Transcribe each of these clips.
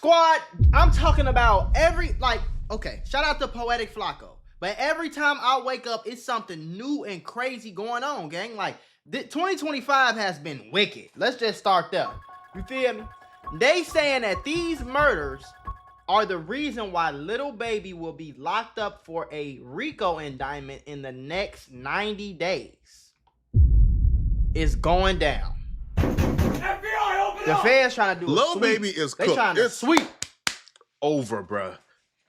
Squad, I'm talking about okay, shout out to Poetic Flacco. But every time I wake up, it's something new and crazy going on, gang. Like, 2025 has been wicked. Let's just start there. You feel me? They saying that these murders are the reason why Lil Baby will be locked up for a RICO indictment in the next 90 days. It's going down. FBI, open the up! feds trying to do Lil Baby is They cooked. trying to It's sweep. over, bruh.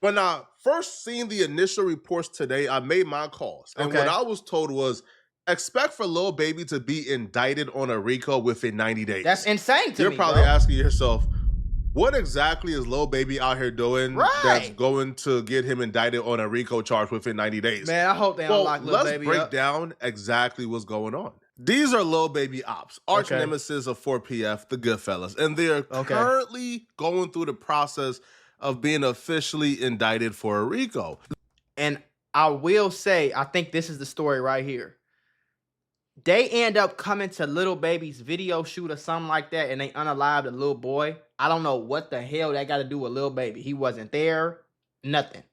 When I first seen the initial reports today, I made my calls. And Okay. what I was told was, expect for Lil Baby to be indicted on a RICO within 90 days. That's insane to You're me, probably bro. asking yourself, what exactly is Lil Baby out here doing that's Right. going to get him indicted on a RICO charge within 90 days? Man, I hope they unlock Lil let's Baby break up. down exactly what's going on. These are Lil Baby ops, arch Okay. nemesis of 4PF, the Goodfellas, and they are currently going through the process of being officially indicted for a RICO. And I will say, I think this is the story right here. They end up coming to Lil Baby's video shoot or something like that, and they unalived a little boy. I don't know what the hell that got to do with Lil Baby. He wasn't there, nothing.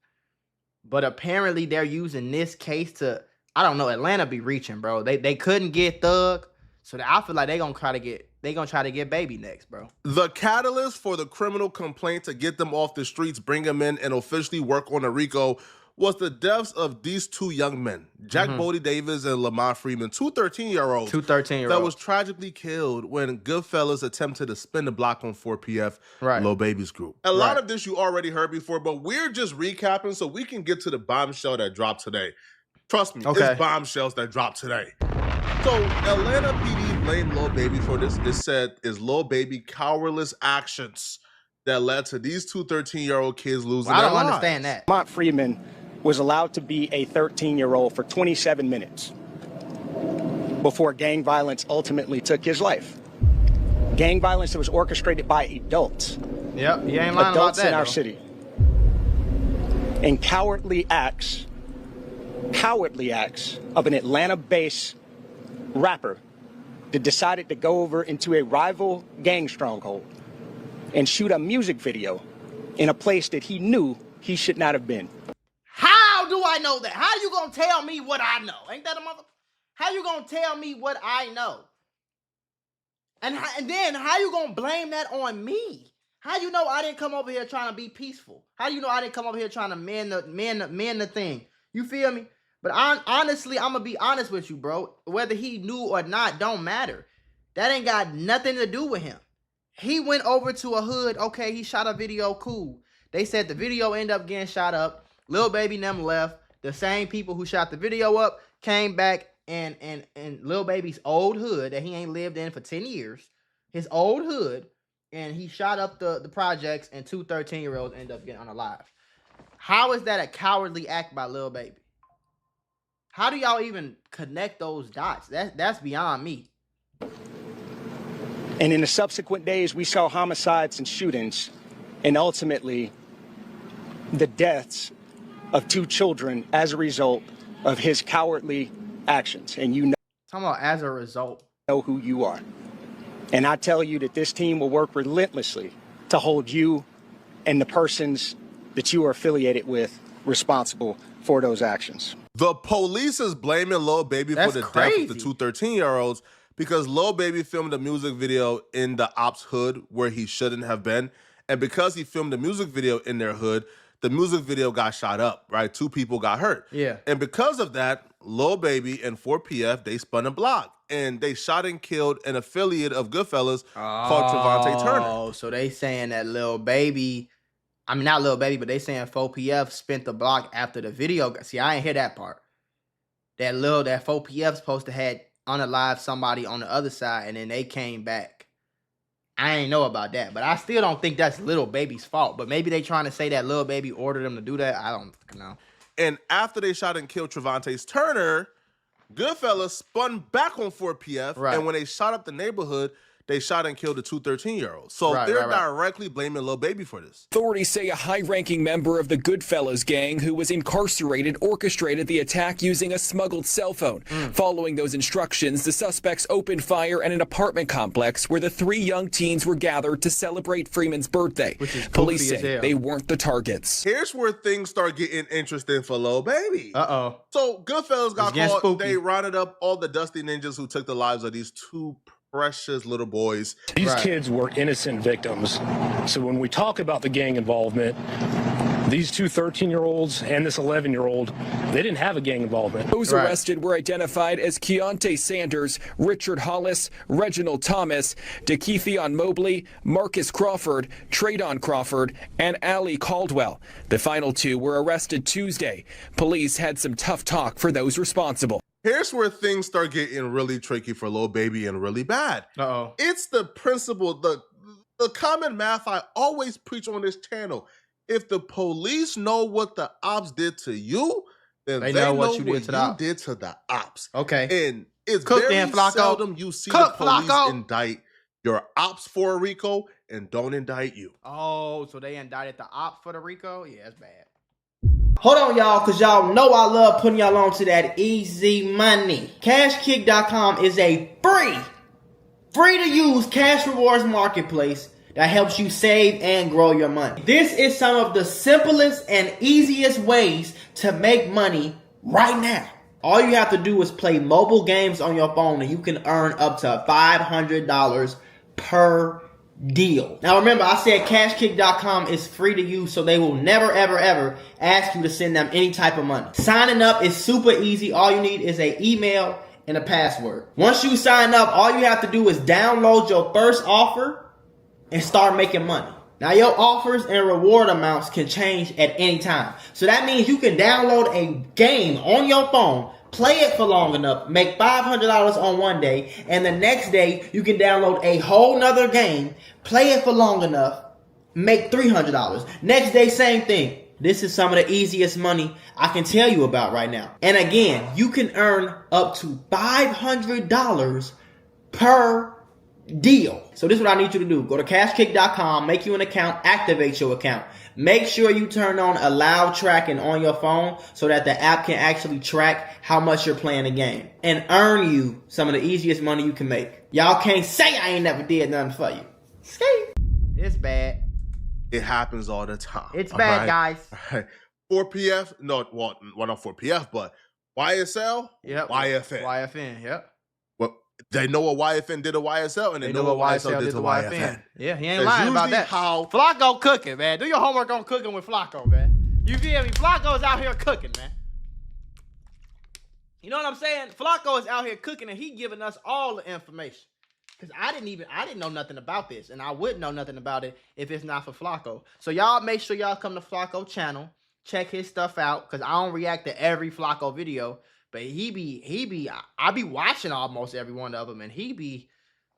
But apparently they're using this case to, I don't know, Atlanta be reaching, bro. They couldn't get Thug, so I feel like they're gonna try to get Baby next, bro. The catalyst for the criminal complaint to get them off the streets, bring them in, and officially work on a RICO was the deaths of these two young men, Jack Bodie Davis and Lamont Freeman, two 13-year-olds. That was tragically killed when Goodfellas attempted to spin the block on 4PF, Lil Baby's group. A lot of this you already heard before, but we're just recapping so we can get to the bombshell that dropped today. Trust me, it's bombshells that dropped today. So Atlanta PD blamed Lil Baby for this. It said is Lil Baby cowardless actions that led to these two 13-year-old kids losing their lives. I don't understand that. Lamont Freeman was allowed to be a 13-year-old for 27 minutes before gang violence ultimately took his life. Gang violence that was orchestrated by adults. Yep, you ain't lying adults about that, in our city. And cowardly acts of an Atlanta-based rapper that decided to go over into a rival gang stronghold and shoot a music video in a place that he knew he should not have been. How do I know that? How you gonna tell me what I know? Ain't that a mother? How you gonna tell me what I know? And then how you gonna blame that on me? How you know I didn't come over here trying to be peaceful? How you know I didn't come over here trying to mend the thing? You feel me? But honestly, I'm gonna be honest with you, bro. Whether he knew or not, don't matter. That ain't got nothing to do with him. He went over to a hood. Okay, he shot a video. Cool. They said the video ended up getting shot up. Lil Baby and them left. The same people who shot the video up came back and Lil Baby's old hood that he ain't lived in for 10 years, his old hood, and he shot up the projects, and two 13-year-olds end up getting unalive. How is that a cowardly act by Lil Baby? How do y'all even connect those dots? That's beyond me. And in the subsequent days, we saw homicides and shootings, and ultimately the deaths of two children as a result of his cowardly actions. And you know, talking about as a result, know who you are. And I tell you that this team will work relentlessly to hold you and the persons that you are affiliated with responsible for those actions. The police is blaming Lil Baby for the death of the two 13-year-olds because Lil Baby filmed a music video in the ops hood where he shouldn't have been. And because he filmed a music video in their hood, the music video got shot up, right? Two people got hurt. Yeah. And because of that, Lil Baby and 4PF, they spun a block. And they shot and killed an affiliate of Goodfellas called Trevante Turner. Oh, so they saying that Lil Baby, I mean, not Lil Baby, but they saying 4PF spent the block after the video. See, I ain't hear that part. That 4PF supposed to had unalived somebody on the other side, and then they came back. I ain't know about that, but I still don't think that's Lil Baby's fault. But maybe they trying to say that Lil Baby ordered them to do that. I don't know. And after they shot and killed Trevante Turner, Goodfellas spun back on 4PF, and when they shot up the neighborhood, they shot and killed the two 13-year-olds. So Right, they're right. directly blaming Lil Baby for this. Authorities say a high-ranking member of the Goodfellas gang who was incarcerated orchestrated the attack using a smuggled cell phone. Following those instructions, the suspects opened fire at an apartment complex where the 3 young teens were gathered to celebrate Freeman's birthday. Police goofy as say hell. they weren't the targets. Here's where things start getting interesting for Lil Baby. Uh-oh. So Goodfellas got getting caught. spooky. They rounded up all the dusty ninjas who took the lives of these 2 precious little boys. These Right. kids were innocent victims. So when we talk about the gang involvement, these 2 13-year-olds and this 11-year-old, they didn't have a gang involvement. Those Right. arrested were identified as Keontae Sanders, Richard Hollis, Reginald Thomas, DeKeithion Mobley, Marcus Crawford, Tradon Crawford, and Ali Caldwell. The final 2 were arrested Tuesday. Police had some tough talk for those responsible. Here's where things start getting really tricky for Lil Baby and really bad. Uh-oh. It's the principle, the common math I always preach on this channel. If the police know what the ops did to you, then they know what you did to the ops. Okay. And it's Cook very then, Flacco. seldom you see Cook, the police Flacco. indict your ops for a RICO and don't indict you. Oh, so they indicted the op for the RICO? Yeah, that's bad. Hold on, y'all, because y'all know I love putting y'all on to that easy money. CashKick.com is a free to use cash rewards marketplace that helps you save and grow your money. This is some of the simplest and easiest ways to make money right now. All you have to do is play mobile games on your phone and you can earn up to $500 per deal. Now remember, I said CashKick.com is free to use, so they will never ever ask you to send them any type of money. Signing up is super easy. All you need is an email and a password. Once you sign up, all you have to do is download your first offer and start making money. Now your offers and reward amounts can change at any time. So that means you can download a game on your phone, play it for long enough, make $500 on one day, and the next day you can download a whole nother game, play it for long enough, make $300. Next day, same thing. This is some of the easiest money I can tell you about right now. And again, you can earn up to $500 per deal. So this is what I need you to do. Go to cashkick.com, make you an account, activate your account. Make sure you turn on allow tracking on your phone so that the app can actually track how much you're playing the game and earn you some of the easiest money you can make. Y'all can't say I ain't never did nothing for you. Skate. It's bad. It happens all the time. It's bad, guys. All right. 4PF, no, well, not 4PF, but YSL, Yep. YFN. YFN, yep. Well, they know what YFN did to YSL, and they know what YSL did to YFN. Yeah, he ain't That's lying about usually that. how- Flacco cooking, man. Do your homework on cooking with Flacco, man. You feel me? Flacco's out here cooking, man. You know what I'm saying? Flacco is out here cooking, and he giving us all the information. Because I didn't know nothing about this, and I wouldn't know nothing about it if it's not for Flacco. So y'all make sure y'all come to Flacco channel, check his stuff out, because I don't react to every Flacco video, but I be watching almost every one of them, and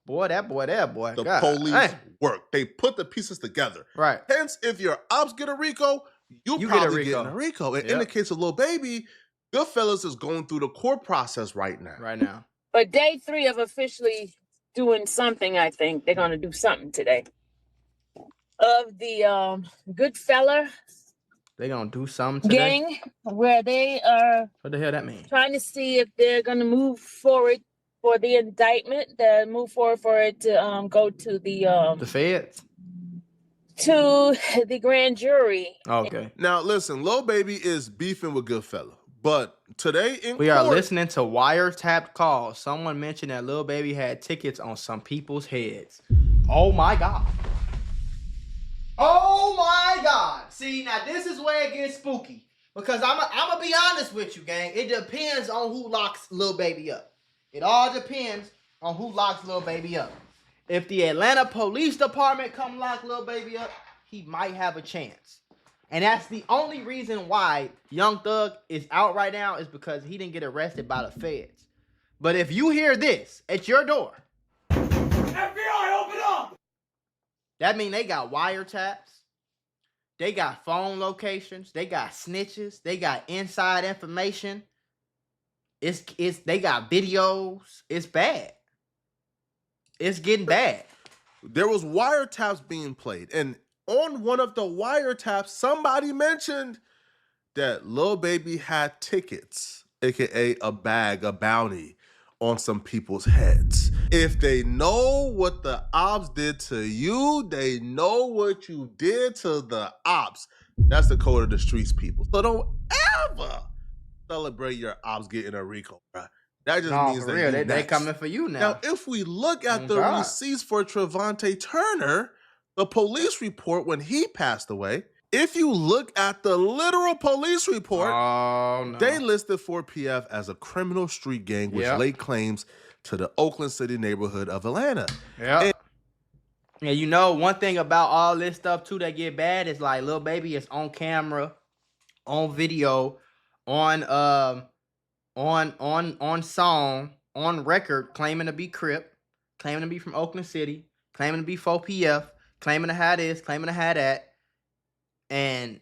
boy. The God, police dang. work. They put the pieces together. Right. Hence, if your ops get a RICO, you get a probably RICO. get a RICO. And in Yep. the case of Lil Baby, Goodfellas is going through the court process right now. Right now. But day 3 of officially doing something, I think they're gonna do something today. Of the Goodfella They gonna do something today? gang, where they are What the hell that mean? trying to see if they're gonna move forward for the indictment, move forward for it to go to The feds? to the grand jury. Okay. Now, listen, Lil Baby is beefing with Goodfella. But today in We court, are listening to wiretapped calls. Someone mentioned that Lil Baby had tickets on some people's heads. Oh my God. Oh my God. See, now this is where it gets spooky. Because I'm going to be honest with you, gang. It depends on who locks Lil Baby up. It all depends on who locks Lil Baby up. If the Atlanta Police Department come lock Lil Baby up, he might have a chance. And that's the only reason why Young Thug is out right now is because he didn't get arrested by the feds. But if you hear this at your door, FBI, open up! that means they got wiretaps, they got phone locations, they got snitches, they got inside information. They got videos. It's bad. It's getting bad. There was wiretaps being played, and on one of the wiretaps, somebody mentioned that Lil Baby had tickets, aka a bag, a bounty, on some people's heads. If they know what the ops did to you, they know what you did to the ops. That's the code of the streets, people. So don't ever celebrate your ops getting a RICO, bruh. That just No, means for that real. you They next. coming for you Now, now. if we look at Oh, the God. receipts for Trevante Turner, the police report when he passed away, if you look at the literal police report, Oh, no. they listed 4PF as a criminal street gang which Yep. laid claims to the Oakland City neighborhood of Atlanta. Yeah. And you know, one thing about all this stuff too that get bad is like Lil Baby is on camera, on video, on song, on record, claiming to be Crip, claiming to be from Oakland City, claiming to be 4PF, claiming to have this, claiming to have that. And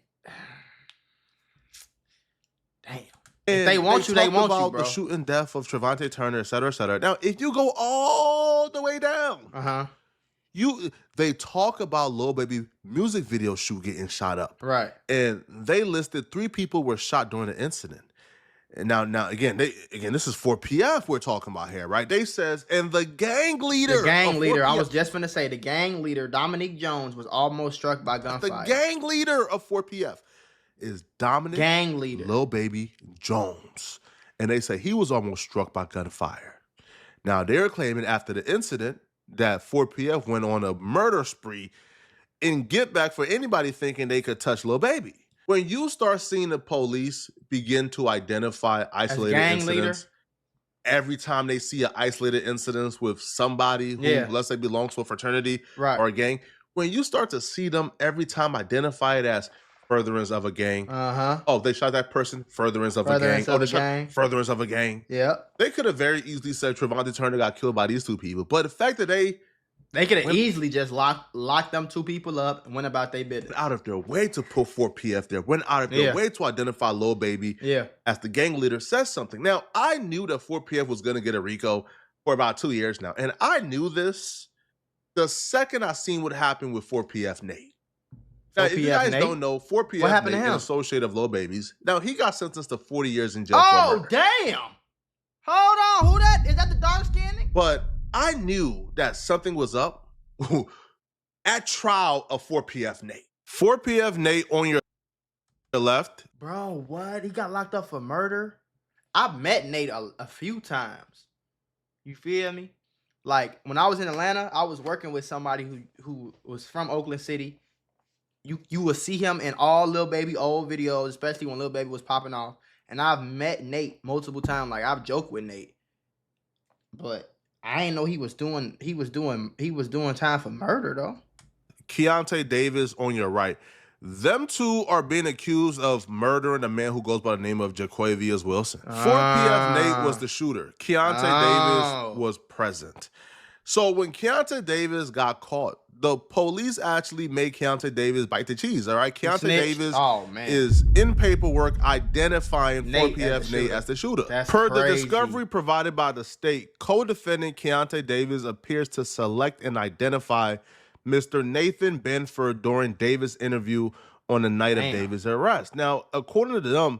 damn. If they want you, they talked want you, about bro. the shooting death of Trevante Turner, et cetera, et cetera. Now, if you go all the way down, Uh-huh. they talk about Lil Baby music video shoot getting shot up. Right. And they listed 3 people were shot during the incident. And now again, this is 4PF we're talking about here, right? They says, and the gang leader. The gang of leader, 4PF, I was just finna say, the gang leader, Dominique Jones, was almost struck by gunfire. the gang leader of 4PF is Dominic Gang leader. Lil Baby Jones. And they say he was almost struck by gunfire. Now they're claiming after the incident that 4PF went on a murder spree and get back for anybody thinking they could touch Lil Baby. When you start seeing the police begin to identify isolated gang incidents, leader? every time they see an isolated incident with somebody who, let's say, belongs to a fraternity Right. or a gang, when you start to see them every time identify it as furtherance of a gang, oh, they shot that person, furtherance of a gang. Oh, they shot furtherance of a gang. Yeah. They could have very easily said Trevante Turner got killed by these 2 people, but the fact that they could have easily just locked them 2 people up and went about their business. out of their way to put 4PF there, went out of their way to identify Lil Baby as the gang leader, says something. Now, I knew that 4PF was going to get a RICO for about 2 years now, and I knew this the second I seen what happened with 4PF Nate. Now, if you guys don't know, 4PF What happened Nate, to him? an associate of Lil Baby's. Now, he got sentenced to 40 years in jail for Oh, murder. damn. Hold on. Who that? Is that the dark skinning? But I knew that something was up at trial of 4PF Nate. 4PF Nate on your left. Bro, what? He got locked up for murder? I've met Nate a few times. You feel me? Like, when I was in Atlanta, I was working with somebody who was from Oakland City. You would see him in all Lil Baby old videos, especially when Lil Baby was popping off. And I've met Nate multiple times. Like, I've joked with Nate. But I didn't know he was doing time for murder though. Keontae Davis on your right. Them 2 are being accused of murdering a man who goes by the name of Jaquavius Wilson. 4PF Nate was the shooter. Keontae Davis was present. So when Keontae Davis got caught, the police actually made Keontae Davis bite the cheese, all right? Keontae Davis is in paperwork identifying 4PF Nate as the shooter. Per the discovery provided by the state, co-defendant Keontae Davis appears to select and identify Mr. Nathan Benford during Davis' interview on the night of Davis' arrest. Now, according to them,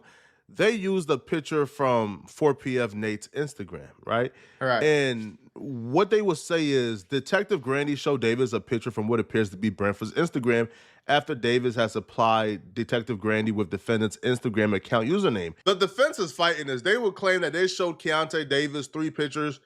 they used a picture from 4PF Nate's Instagram, right? Right. And what they would say is Detective Grandy showed Davis a picture from what appears to be Brentford's Instagram after Davis has supplied Detective Grandy with defendant's Instagram account username. The defense is fighting this. They would claim that they showed Keontae Davis 3 pictures.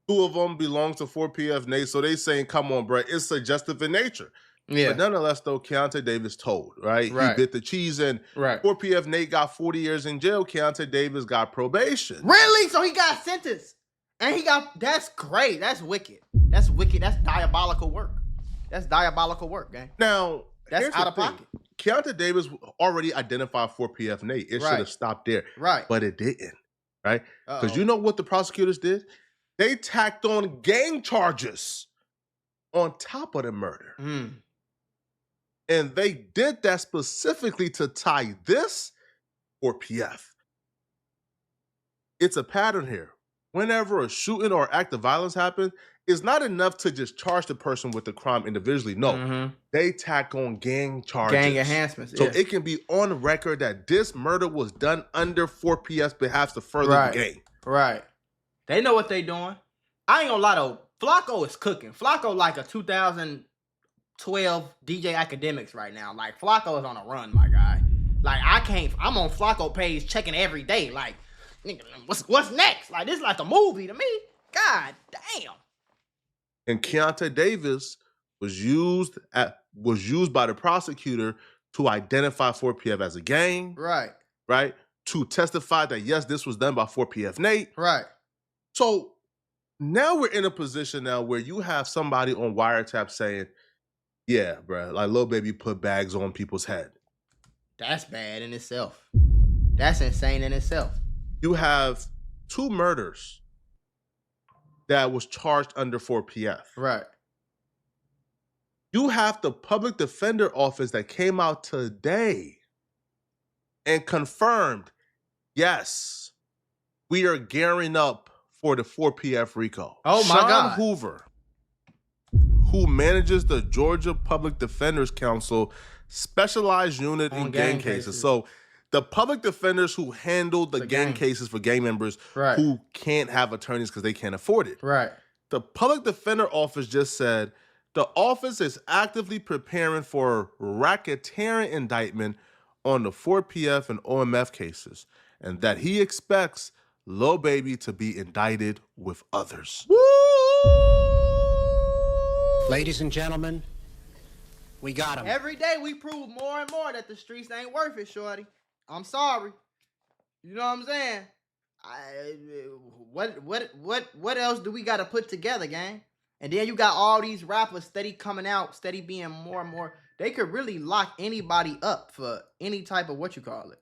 2 of them belong to 4PF Nate. So they saying, come on, bro, it's suggestive in nature. Yeah. But nonetheless, though, Keontae Davis told, right? He bit the cheese and 4PF Nate got 40 years in jail. Keontae Davis got probation. Really? So he got sentenced. And that's great. That's wicked. That's wicked. That's diabolical work. That's diabolical work, gang. Now, that's out of pocket. Keontae Davis already identified 4PF Nate. It should have stopped there. Right. But it didn't, right? Because you know what the prosecutors did? They tacked on gang charges on top of the murder. And they did that specifically to tie this 4PF. It's a pattern here. Whenever a shooting or act of violence happens, it's not enough to just charge the person with the crime individually. No, they tack on gang charges. Gang enhancements. So yeah. it can be on record that this murder was done under 4PF's behalf to further the gang. Right. They know what they doing. I ain't gonna lie though. Flacco is cooking. Flacco like a 2012 DJ Academics right now. Like Flacco is on a run, my guy. Like I'm on Flacco page checking every day. Like, nigga, what's next? Like this is like a movie to me. God damn. And Keontae Davis was used by the prosecutor to identify 4PF as a gang. Right. Right? To testify that yes, this was done by 4PF Nate. Right. So now we're in a position now where you have somebody on wiretap saying, yeah, bro, like Lil Baby put bags on people's head. That's bad in itself. That's insane in itself. You have 2 murders that was charged under 4PF. Right. You have the public defender office that came out today and confirmed, yes, we are gearing up for the 4PF RICO. Oh my Sean God. Hoover, who manages the Georgia Public Defenders Council specialized unit in gang cases. So the public defenders who handle the gang cases for gang members who can't have attorneys because they can't afford it. Right. The public defender office just said the office is actively preparing for racketeering indictment on the 4PF and OMF cases, and that he expects Lil Baby to be indicted with others. Woo! Ladies and gentlemen, we got him. Every day we prove more and more that the streets ain't worth it, shorty. I'm sorry. You know what I'm saying? What else do we got to put together, gang? And then you got all these rappers steady coming out, steady being more and more. They could really lock anybody up for any type of it.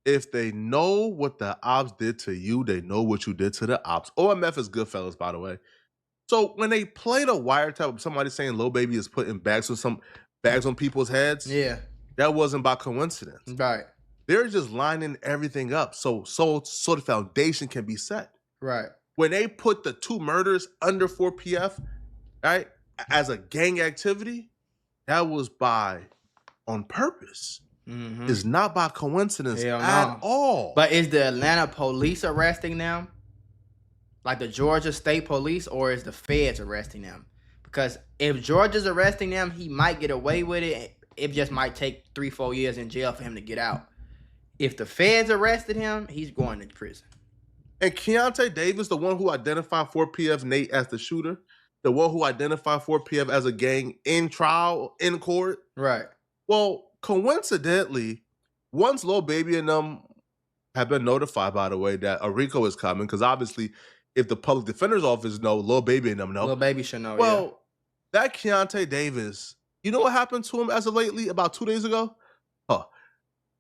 If they know what the ops did to you, they know what you did to the ops. OMF is Goodfellas, by the way. So when they played a wiretap of somebody saying Lil Baby is putting bags on people's heads, that wasn't by coincidence. Right. They're just lining everything up so the foundation can be set. Right. When they put the 2 murders under 4PF, right, as a gang activity, that was on purpose. It's not by coincidence at all. But is the Atlanta police arresting them? Like the Georgia State Police, or is the feds arresting them? Because if Georgia's arresting them, he might get away with it. It just might take 3-4 years in jail for him to get out. If the feds arrested him, he's going to prison. And Keontae Davis, the one who identified 4PF Nate as the shooter, the one who identified 4PF as a gang in trial, in court. Right. Well, coincidentally, once Lil Baby and them have been notified, by the way, that a RICO is coming, because obviously, if the public defender's office know, Lil Baby and them know. Lil Baby should know, Well, that Keontae Davis, you know what happened to him as of lately, about 2 days ago?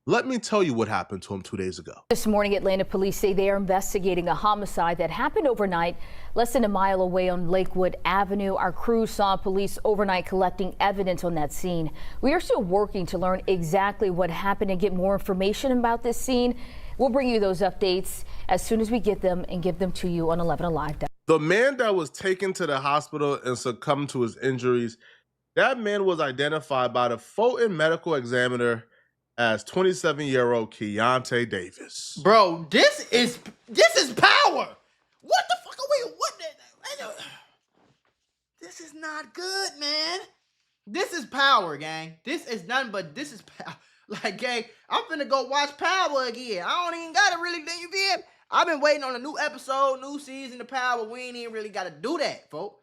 Let me tell you what happened to him 2 days ago. This morning, Atlanta police say they are investigating a homicide that happened overnight, less than a mile away on Lakewood Avenue. Our crew saw police overnight collecting evidence on that scene. We are still working to learn exactly what happened and get more information about this scene. We'll bring you those updates as soon as we get them and give them to you on 11 Alive. The man that was taken to the hospital and succumbed to his injuries, that man was identified by the Fulton medical examiner as 27-year-old Keontae Davis. Bro, this is power. What the fuck are we? This is not good, man. This is power, gang. This is nothing but this is power. Like, gang, I'm finna go watch Power again. I don't even gotta really think you feel. I've been waiting on a new episode, new season of Power. We ain't even really gotta do that, folks.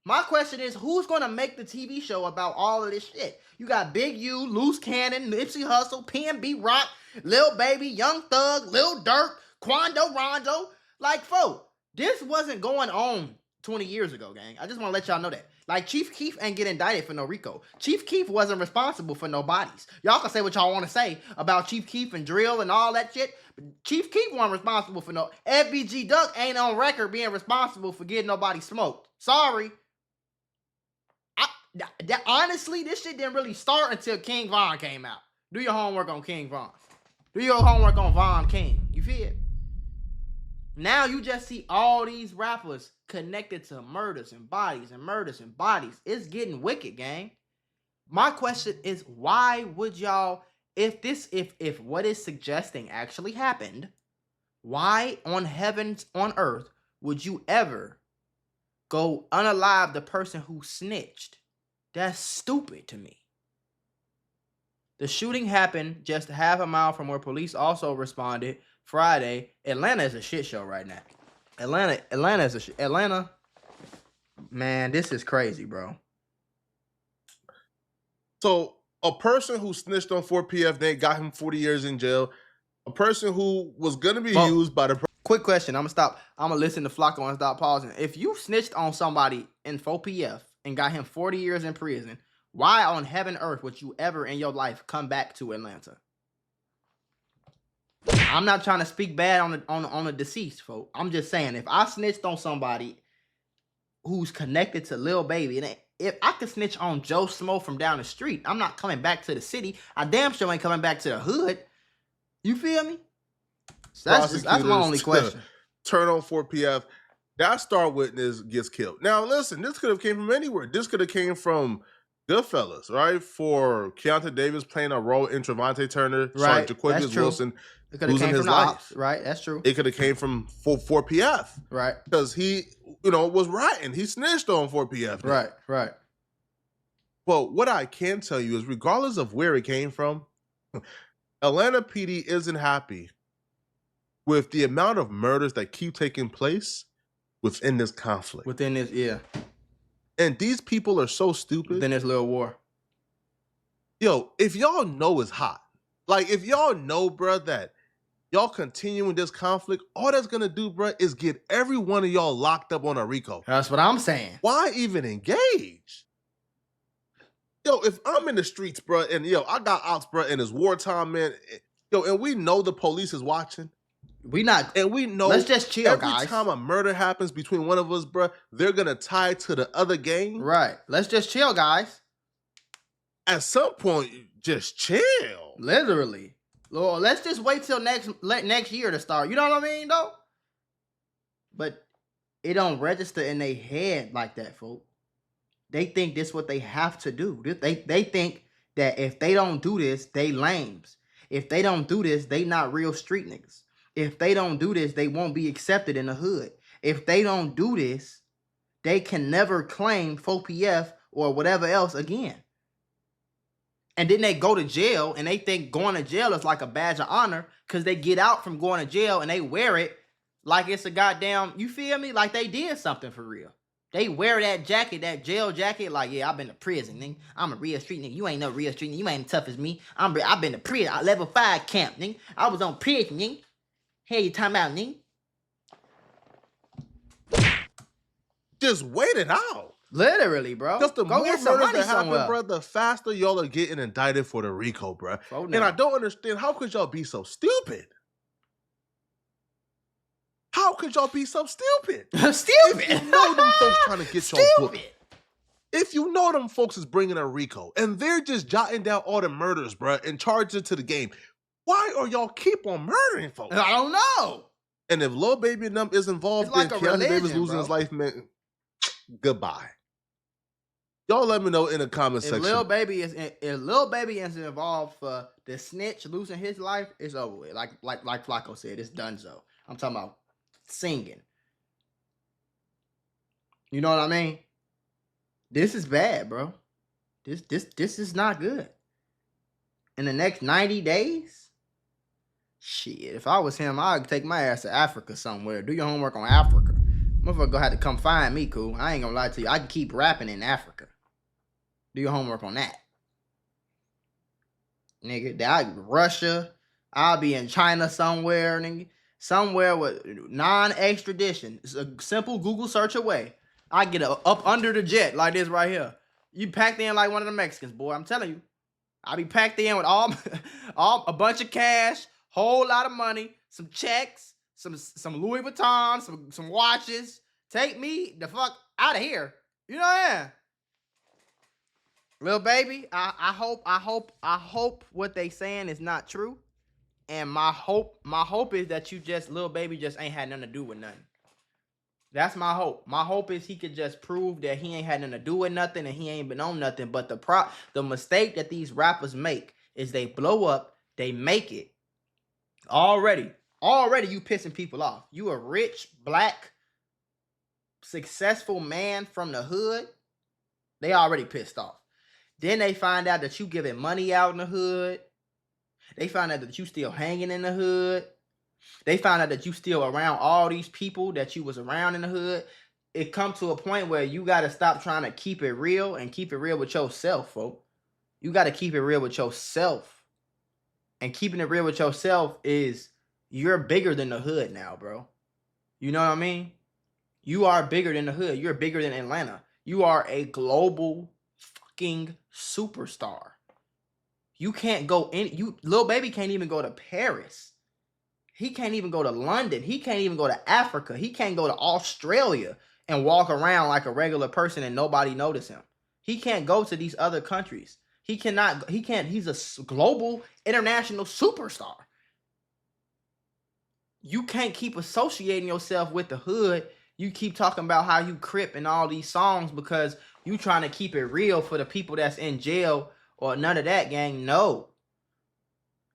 My question is, who's gonna make the TV show about all of this shit? You got Big U, Loose Cannon, Nipsey Hussle, PNB Rock, Lil Baby, Young Thug, Lil Durk, Quando Rondo. Like, folks, this wasn't going on 20 years ago, gang. I just want to let y'all know that. Like, Chief Keef ain't get indicted for no RICO. Chief Keef wasn't responsible for no bodies. Y'all can say what y'all want to say about Chief Keef and drill and all that shit. But Chief Keef wasn't responsible for no... FBG Duck ain't on record being responsible for getting nobody smoked. Sorry. Honestly, this shit didn't really start until King Von came out. Do your homework on King Von. Do your homework on Von King. You feel it? Now you just see all these rappers connected to murders and bodies and murders and bodies. It's getting wicked, gang. My question is, why would y'all, if what is suggesting actually happened, why on heavens on earth would you ever go unalive the person who snitched? That's stupid to me. The shooting happened just half a mile from where police also responded Friday. Atlanta is a shit show right now. Atlanta is Atlanta. Man, this is crazy, bro. So a person who snitched on 4PF, they got him 40 years in jail. A person who was gonna be used by the. Quick question. I'm gonna stop. I'm gonna listen to Flacco and stop pausing. If you snitched on somebody in 4PF and got him 40 years in prison, why on heaven and earth would you ever in your life come back to Atlanta? I'm not trying to speak bad on the deceased, folks. I'm just saying, if I snitched on somebody who's connected to Lil Baby, and if I could snitch on Joe Smo from down the street, I'm not coming back to the city. I damn sure ain't coming back to the hood. You feel me? So that's my only question. Turn on 4PF. That star witness gets killed. Now, listen, this could have came from anywhere. This could have came from Goodfellas, right? For Keontae Davis playing a role in Trevante Turner, right? Jaquavius Wilson losing his life. Ops, right? That's true. It could have came from 4PF, right? Because he, was ratting. He snitched on 4PF, right? Right. Well, what I can tell you is, regardless of where it came from, Atlanta PD isn't happy with the amount of murders that keep taking place within this conflict. Within this, yeah. And these people are so stupid. Within this little war. Yo, if y'all know it's hot, like if y'all know, bruh, that y'all continuing this conflict, all that's gonna do, bruh, is get every one of y'all locked up on a RICO. That's what I'm saying. Why even engage? Yo, if I'm in the streets, bruh, and I got ops, bruh, and it's wartime, man. Yo, and we know the police is watching. We not, and we know. Let's just chill, every guys. Time a murder happens between one of us, bruh, they're gonna tie it to the other gang. Right. Let's just chill, guys. At some point, just chill. Literally. Lord, let's just wait till next year to start. You know what I mean, though? But it don't register in their head like that, folks. They think this what they have to do. They think that if they don't do this, they lames. If they don't do this, they not real street niggas. If they don't do this, they won't be accepted in the hood. If they don't do this, they can never claim 4PF or whatever else again. And then they go to jail and they think going to jail is like a badge of honor because they get out from going to jail and they wear it like it's a goddamn, you feel me? Like they did something for real. They wear that jacket, that jail jacket, like, yeah, I've been to prison, nigga. I'm a real street nigga. You ain't no real street nigga. You ain't tough as me. I've been to prison. Level 5 camp, nigga. I was on prison, nigga. Hey, you talking about, nigga? Just wait it out. Literally, bro. Because the more murders that happen, bro, the faster y'all are getting indicted for the RICO, bro. And I don't understand, how could y'all be so stupid? How could y'all be so stupid? Stupid. If you know them folks trying to get y'all booked. If you know them folks is bringing a RICO and they're just jotting down all the murders, bro, and charging it to the game, why are y'all keep on murdering folks? I don't know. And if Lil Baby and them is involved, like then Keontae Davis losing his life, man, goodbye. Y'all let me know in the comment section. If Lil Baby is involved for the snitch losing his life, it's over with. Like Flacco said, it's donezo. I'm talking about singing. You know what I mean? This is bad, bro. This is not good. In the next 90 days, shit, if I was him, I'd take my ass to Africa somewhere. Do your homework on Africa. Motherfucker gonna have to come find me, cool. I ain't gonna lie to you. I can keep rapping in Africa. Do your homework on that. Nigga, Russia. I'll be in China somewhere, nigga. Somewhere with non-extradition. It's a simple Google search away. I get up under the jet like this right here. You packed in like one of the Mexicans, boy. I'm telling you. I be packed in with all a bunch of cash, whole lot of money, some checks, some Louis Vuitton, some watches. Take me the fuck out of here. You know what I mean? Lil Baby, I hope what they saying is not true. And my hope is that Lil Baby just ain't had nothing to do with nothing. That's my hope. My hope is he could just prove that he ain't had nothing to do with nothing and he ain't been on nothing. But the mistake that these rappers make is they blow up, they make it. Already you pissing people off. You a rich, black, successful man from the hood. They already pissed off. Then they find out that you giving money out in the hood. They find out that you still hanging in the hood. They found out that you still around all these people that you was around in the hood. It come to a point where you got to stop trying to keep it real and keep it real with yourself, folks. You got to keep it real with yourself. And keeping it real with yourself is you're bigger than the hood now, bro. You know what I mean? You are bigger than the hood. You're bigger than Atlanta. You are a global fucking superstar. You can't go in. Lil Baby can't even go to Paris. He can't even go to London. He can't even go to Africa. He can't go to Australia and walk around like a regular person and nobody notice him. He can't go to these other countries. He can't. He's a global, international superstar. You can't keep associating yourself with the hood. You keep talking about how you Crip in all these songs because you trying to keep it real for the people that's in jail or none of that, gang. No.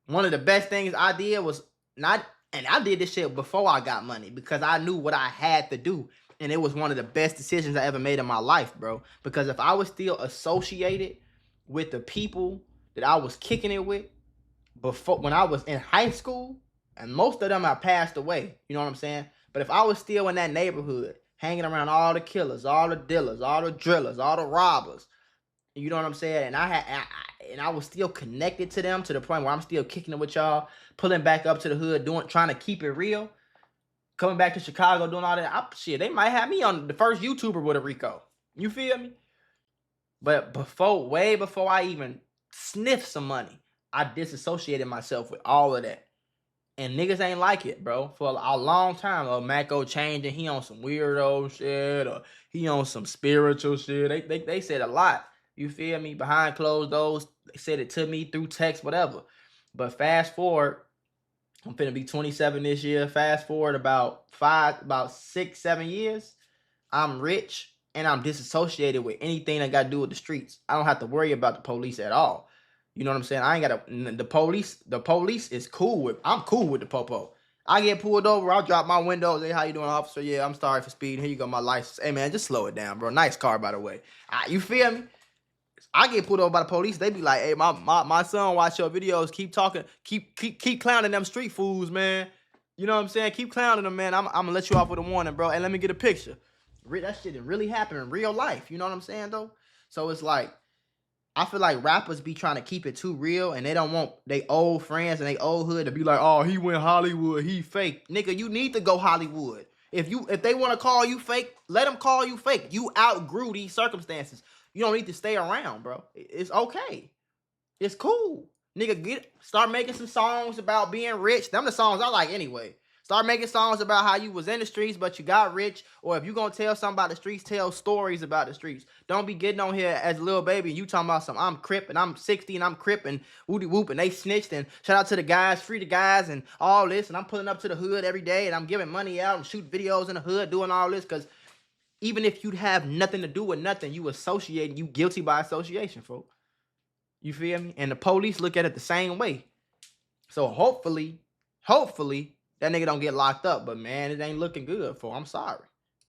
One of the best things I did was and I did this shit before I got money because I knew what I had to do. And it was one of the best decisions I ever made in my life, bro. Because if I was still associated with the people that I was kicking it with before when I was in high school, and most of them have passed away, you know what I'm saying? But if I was still in that neighborhood, hanging around all the killers, all the dealers, all the drillers, all the robbers, you know what I'm saying? And I was still connected to them to the point where I'm still kicking it with y'all, pulling back up to the hood, trying to keep it real, coming back to Chicago, doing all that. Shit, they might have me on the first YouTuber with a Rico. You feel me? But way before I even sniffed some money, I disassociated myself with all of that. And niggas ain't like it, bro. For a long time, Mako changing, he on some weirdo shit, or he on some spiritual shit. They said a lot. You feel me? Behind closed doors, they said it to me through text, whatever. But fast forward, I'm finna be 27 this year. Fast forward about 6, 7 years, I'm rich and I'm disassociated with anything that got to do with the streets. I don't have to worry about the police at all. You know what I'm saying? I ain't got the police is cool with, I'm cool with the popo. I get pulled over, I'll drop my windows. Hey, how you doing, officer? Yeah, I'm sorry for speeding. Here you go, my license. Hey, man, just slow it down, bro. Nice car, by the way. You feel me? I get pulled over by the police. They be like, hey, my son watch your videos. Keep talking. Keep clowning them street fools, man. You know what I'm saying? Keep clowning them, man. I'm going to let you off with a warning, bro. And let me get a picture. That shit didn't really happen in real life. You know what I'm saying, though? So it's like, I feel like rappers be trying to keep it too real, and they don't want they old friends and they old hood to be like, oh, he went Hollywood, he fake. Nigga, you need to go Hollywood. If they want to call you fake, let them call you fake. You outgrew these circumstances. You don't need to stay around, bro. It's okay. It's cool. Nigga, start making some songs about being rich. Them the songs I like anyway. Start making songs about how you was in the streets, but you got rich. Or if you gonna tell something about the streets, tell stories about the streets. Don't be getting on here as a little baby and you talking about some, I'm Crip and I'm 60 and I'm Crip and woody whoop and they snitched and shout out to the guys, free the guys and all this. And I'm pulling up to the hood every day and I'm giving money out and shooting videos in the hood doing all this. Because even if you have nothing to do with nothing, you associate, you guilty by association, folks. You feel me? And the police look at it the same way. So hopefully, that nigga don't get locked up. But man, it ain't looking good for him. I'm sorry.